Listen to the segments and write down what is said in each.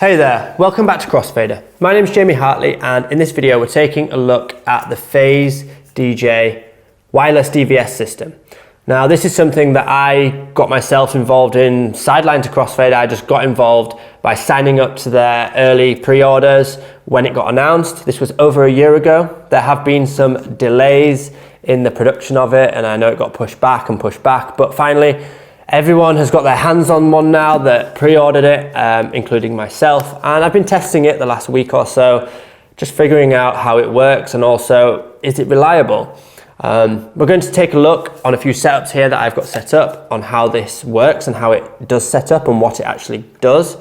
Hey there, welcome back to Crossfader. My name is Jamie Hartley, and in this video we're taking a look at the Phase DJ wireless DVS system. Now this is something that I got myself involved in, sidelined to Crossfader. I just got involved by signing up to their early pre-orders when it got announced. This was over a year ago. There have been some delays in the production of it, and I know it got pushed back, but finally everyone has got their hands on one now that pre-ordered it, including myself, and I've been testing it the last week or so, just figuring out how it works and also, is it reliable? We're going to take a look on a few setups here that I've got set up on how this works and how it does set up and what it actually does.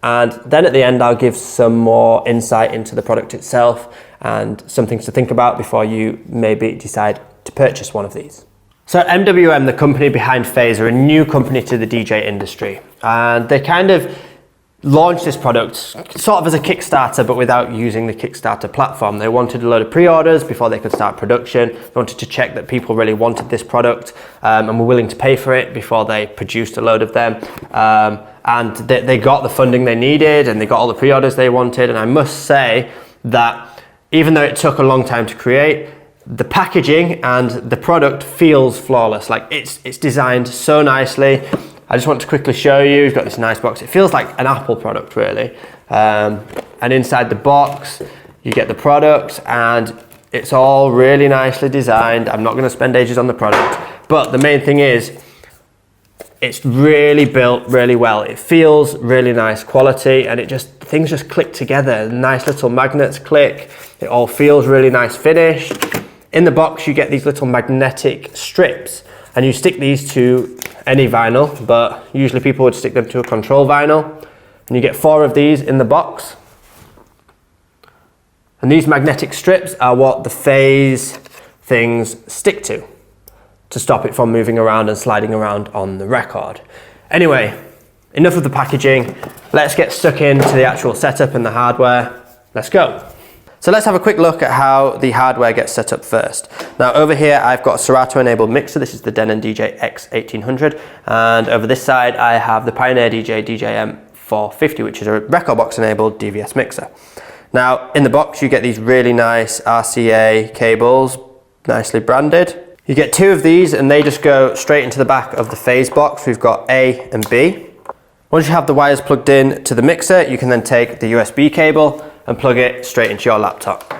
And then at the end, I'll give some more insight into the product itself and some things to think about before you maybe decide to purchase one of these. So MWM, the company behind Phase, are a new company to the DJ industry, and they kind of launched this product sort of as a Kickstarter, but without using the Kickstarter platform. They wanted a load of pre-orders before they could start production. They wanted to check that people really wanted this product and were willing to pay for it before they produced a load of them. And they got the funding they needed, and they got all the pre-orders they wanted. And I must say that even though it took a long time to create, the packaging and the product feels flawless. Like it's designed so nicely. I just want to quickly show you, you've got this nice box. It feels like an Apple product really. And inside the box, you get the product and it's all really nicely designed. I'm not gonna spend ages on the product, but the main thing is, it's really built really well. It feels really nice quality, and things just click together. Nice little magnets click. It all feels really nice finished. In the box, you get these little magnetic strips, and you stick these to any vinyl, but usually people would stick them to a control vinyl. And you get 4 of these in the box. And these magnetic strips are what the Phase things stick to stop it from moving around and sliding around on the record. Anyway, enough of the packaging. Let's get stuck into the actual setup and the hardware. Let's go. So let's have a quick look at how the hardware gets set up first. Now over here I've got a Serato enabled mixer. This is the Denon DJ X1800, and over this side I have the Pioneer DJ DJM450, which is a record box enabled DVS mixer. Now in the box you get these really nice RCA cables, nicely branded. You get 2 of these and they just go straight into the back of the Phase box. We've got A and B. Once you have the wires plugged in to the mixer, you can then take the USB cable and plug it straight into your laptop.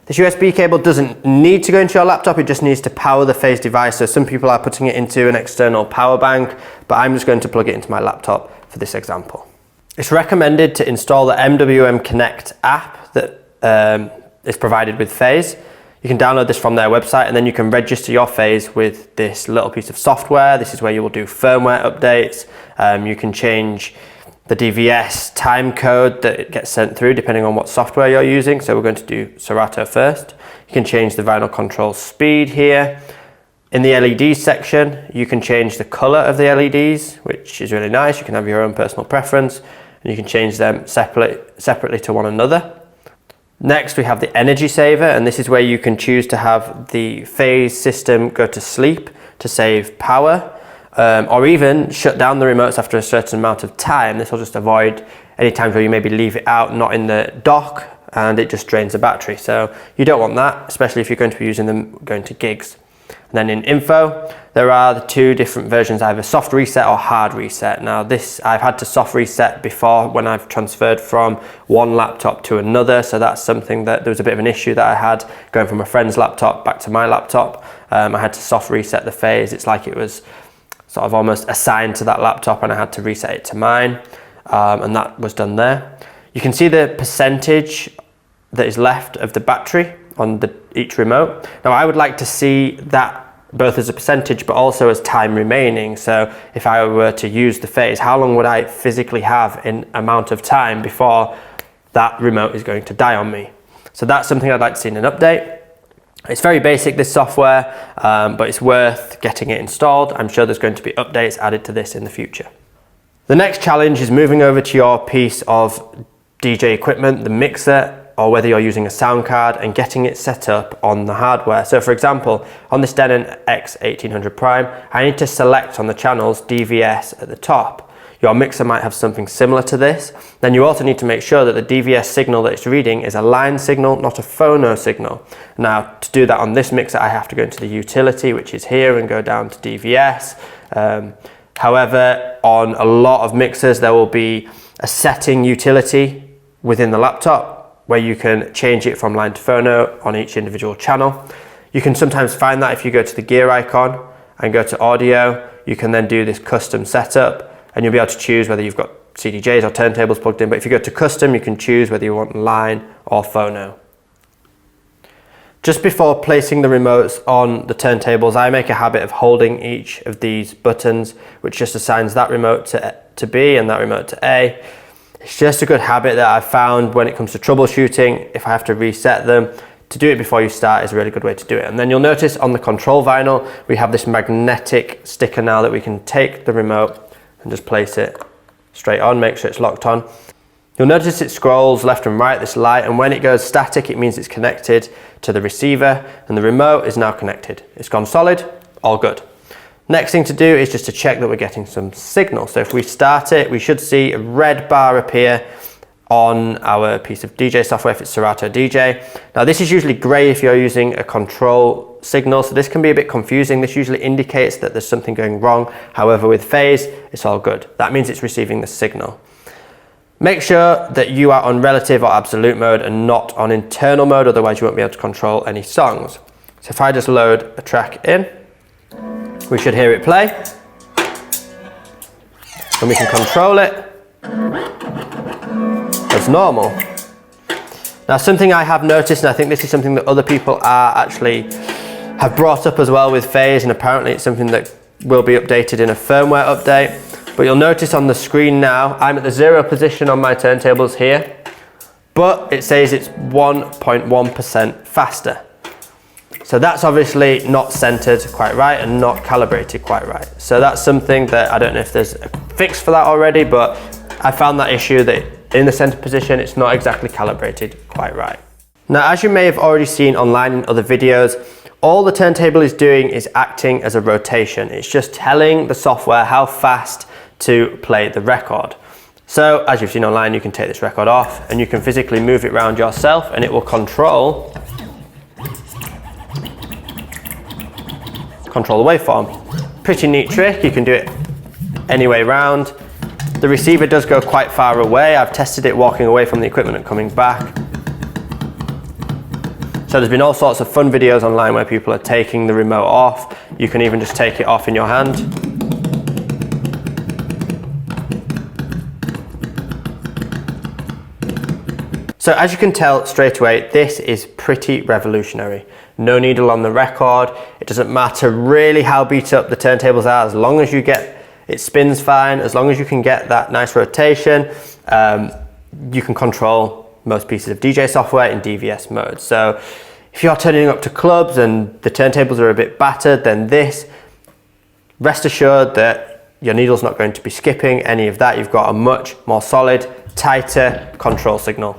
This USB cable doesn't need to go into your laptop, it just needs to power the Phase device. So some people are putting it into an external power bank, but I'm just going to plug it into my laptop for this example. It's recommended to install the MWM Connect app that is provided with Phase. You can download this from their website, and then you can register your Phase with this little piece of software. This is where you will do firmware updates. You can change the DVS time code that it gets sent through depending on what software you're using. So we're going to do Serato first. You can change the vinyl control speed here. In the LED section, you can change the color of the LEDs, which is really nice. You can have your own personal preference, and you can change them separately to one another. Next, we have the energy saver, and this is where you can choose to have the Phase system go to sleep to save power. Or even shut down the remotes after a certain amount of time. This will just avoid any times where you maybe leave it out, not in the dock, and it just drains the battery. So you don't want that, especially if you're going to be using them going to gigs. And then in info, there are the 2 different versions, either soft reset or hard reset. Now this, I've had to soft reset before when I've transferred from one laptop to another. So that's something that there was a bit of an issue that I had going from a friend's laptop back to my laptop. I had to soft reset the Phase. It's like it was sort of almost assigned to that laptop, and I had to reset it to mine, and that was done there. You can see the percentage that is left of the battery on each remote. Now I would like to see that both as a percentage but also as time remaining. So if I were to use the Phase, how long would I physically have in amount of time before that remote is going to die on me? So that's something I'd like to see in an update. It's very basic, this software, but it's worth getting it installed. I'm sure there's going to be updates added to this in the future. The next challenge is moving over to your piece of DJ equipment, the mixer, or whether you're using a sound card, and getting it set up on the hardware. So for example, on this Denon X1800 Prime, I need to select on the channels DVS at the top. your mixer might have something similar to this. Then you also need to make sure that the DVS signal that it's reading is a line signal, not a phono signal. Now, to do that on this mixer, I have to go into the utility, which is here, and go down to DVS. However, on a lot of mixers, there will be a setting utility within the laptop where you can change it from line to phono on each individual channel. You can sometimes find that if you go to the gear icon and go to audio, you can then do this custom setup and you'll be able to choose whether you've got CDJs or turntables plugged in. But if you go to custom, you can choose whether you want line or phono. Just before placing the remotes on the turntables, I make a habit of holding each of these buttons, which just assigns that remote to B and that remote to A. It's just a good habit that I've found when it comes to troubleshooting. If I have to reset them, to do it before you start is a really good way to do it. And then you'll notice on the control vinyl, we have this magnetic sticker now that we can take the remote and just place it straight on, make sure it's locked on. You'll notice it scrolls left and right, this light, and when it goes static, it means it's connected to the receiver, and the remote is now connected. It's gone solid, all good. Next thing to do is just to check that we're getting some signal. So if we start it, we should see a red bar appear on our piece of DJ software if it's Serato DJ. Now this is usually grey if you're using a control signal, so this can be a bit confusing. This usually indicates that there's something going wrong. However, with phase, it's all good. That means it's receiving the signal. Make sure that you are on relative or absolute mode and not on internal mode, otherwise you won't be able to control any songs. So if I just load a track in, we should hear it play, and we can control it as normal. Now something I have noticed, and I think this is something that other people have brought up as well with phase, and apparently it's something that will be updated in a firmware update. But you'll notice on the screen now, I'm at the 0 position on my turntables here, but it says it's 1.1% faster. So that's obviously not centered quite right and not calibrated quite right. So that's something that I don't know if there's a fix for that already, but I found that issue that in the center position, it's not exactly calibrated quite right. Now, as you may have already seen online in other videos, all the turntable is doing is acting as a rotation. It's just telling the software how fast to play the record. So as you've seen online, you can take this record off and you can physically move it around yourself and it will control the waveform. Pretty neat trick. You can do it any way round. The receiver does go quite far away. I've tested it walking away from the equipment and coming back. So there's been all sorts of fun videos online where people are taking the remote off. You can even just take it off in your hand. So as you can tell straight away, this is pretty revolutionary. No needle on the record. It doesn't matter really how beat up the turntables are, as long as you get, it spins fine, as long as you can get that nice rotation, you can control most pieces of DJ software in DVS mode. So if you're turning up to clubs and the turntables are a bit battered, then this, rest assured that your needle's not going to be skipping any of that. You've got a much more solid, tighter control signal.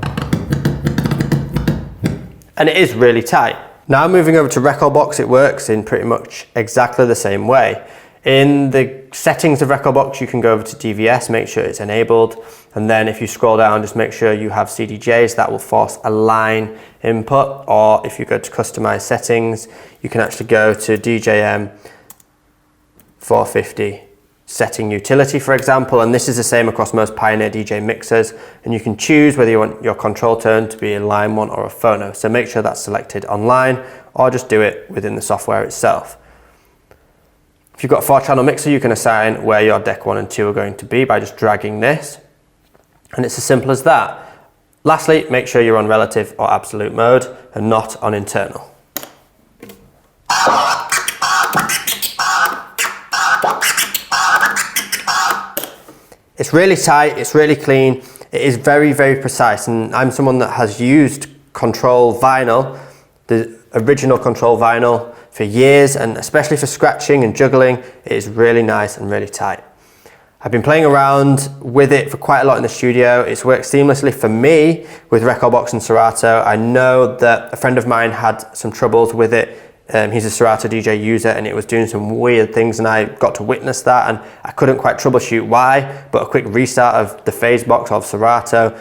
And it is really tight. Now moving over to Rekordbox, it works in pretty much exactly the same way. In the settings of Rekordbox, you can go over to DVS, make sure it's enabled, and then if you scroll down, just make sure you have CDJs. That will force a line input, or if you go to customize settings, you can actually go to DJM 450 setting utility, for example, and this is the same across most Pioneer DJ mixers, and you can choose whether you want your control tone to be a line one or a phono. So make sure that's selected online, or just do it within the software itself. If you've got a 4-channel mixer, you can assign where your deck 1 and 2 are going to be by just dragging this, and it's as simple as that. Lastly, make sure you're on relative or absolute mode and not on internal. It's really tight, it's really clean, it is very, very precise, and I'm someone that has used control vinyl, the original control vinyl, for years, and especially for scratching and juggling, it is really nice and really tight. I've been playing around with it for quite a lot in the studio. It's worked seamlessly for me with Rekordbox and Serato. I know that a friend of mine had some troubles with it He's a Serato DJ user, and it was doing some weird things, and I got to witness that, and I couldn't quite troubleshoot why, but a quick restart of the phase box of Serato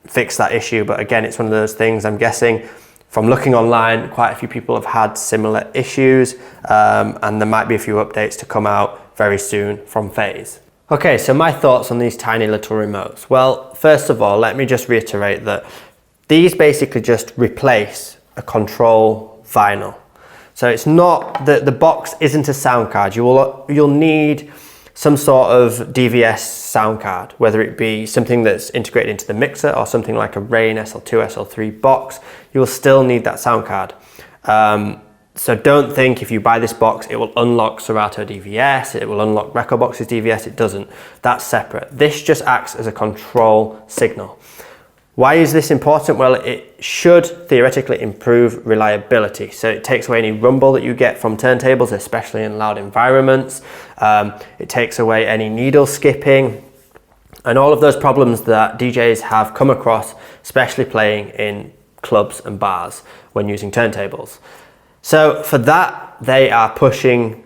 fixed that issue. But again, it's one of those things, I'm guessing from looking online, quite a few people have had similar issues, and there might be a few updates to come out very soon from Phase. Okay, so my thoughts on these tiny little remotes. Well, first of all, let me just reiterate that these basically just replace a control vinyl. So it's not, the box isn't a sound card. You'll need some sort of DVS sound card, whether it be something that's integrated into the mixer or something like a Rane SL2, SL3 box. You will still need that sound card. So don't think if you buy this box, it will unlock Serato DVS, it will unlock Rekordbox's DVS, it doesn't. That's separate. This just acts as a control signal. Why is this important? Well, it should theoretically improve reliability. So it takes away any rumble that you get from turntables, especially in loud environments. It takes away any needle skipping and all of those problems that DJs have come across, especially playing in clubs and bars when using turntables. So for that, they are pushing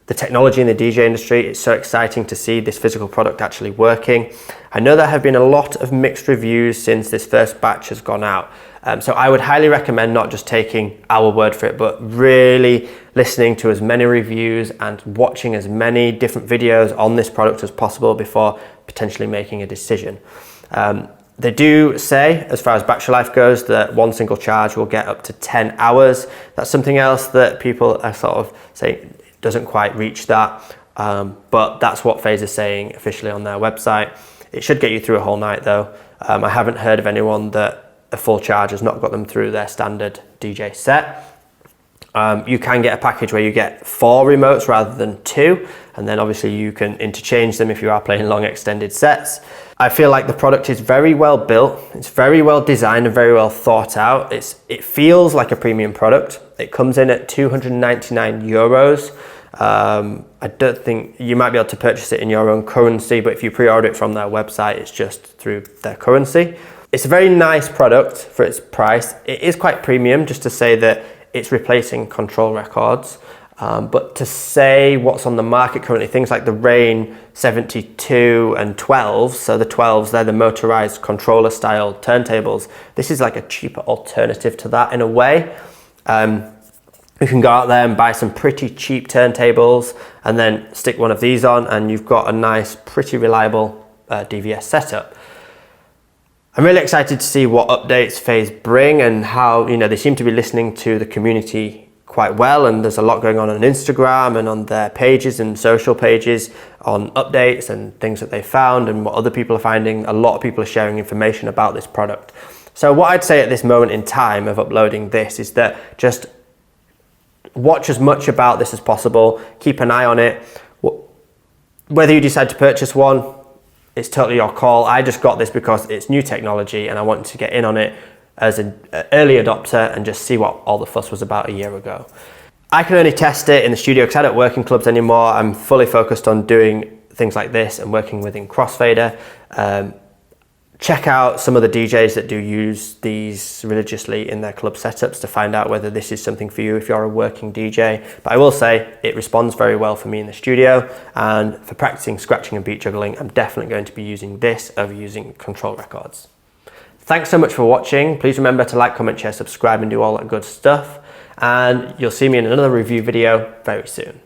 the technology in the DJ industry. It's so exciting to see this physical product actually working. I know there have been a lot of mixed reviews since this first batch has gone out. So I would highly recommend not just taking our word for it, but really listening to as many reviews and watching as many different videos on this product as possible before potentially making a decision. They do say, as far as battery life goes, that one single charge will get up to 10 hours. That's something else that people are sort of saying doesn't quite reach that, but that's what Phase is saying officially on their website. It should get you through a whole night though. I haven't heard of anyone that a full charge has not got them through their standard DJ set. You can get a package where you get 4 remotes rather than 2, and then obviously you can interchange them if you are playing long extended sets. I feel like the product is very well built, it's very well designed and very well thought out. It feels like a premium product. It comes in at 299 euros. I don't think you might be able to purchase it in your own currency, but if you pre-order it from their website, it's just through their currency. It's a very nice product for its price. It is quite premium, just to say that it's replacing control records. But to say what's on the market currently, things like the Rane 72 and 12s, so the 12s, they're the motorized controller style turntables. This is like a cheaper alternative to that in a way. You can go out there and buy some pretty cheap turntables and then stick one of these on, and you've got a nice, pretty reliable DVS setup. I'm really excited to see what updates Phase bring and how, they seem to be listening to the community quite well, and there's a lot going on Instagram and on their pages and social pages on updates and things that they found and what other people are finding. A lot of people are sharing information about this product. So what I'd say at this moment in time of uploading this is that just watch as much about this as possible, keep an eye on it. Whether you decide to purchase one, it's totally your call. I just got this because it's new technology and I wanted to get in on it as an early adopter and just see what all the fuss was about a year ago. I can only test it in the studio because I don't work in clubs anymore. I'm fully focused on doing things like this and working within Crossfader. Check out some of the DJs that do use these religiously in their club setups to find out whether this is something for you if you're a working DJ. But I will say it responds very well for me in the studio, and for practicing scratching and beat juggling, I'm definitely going to be using this over using control records. Thanks so much for watching. Please remember to like, comment, share, subscribe and do all that good stuff. And you'll see me in another review video very soon.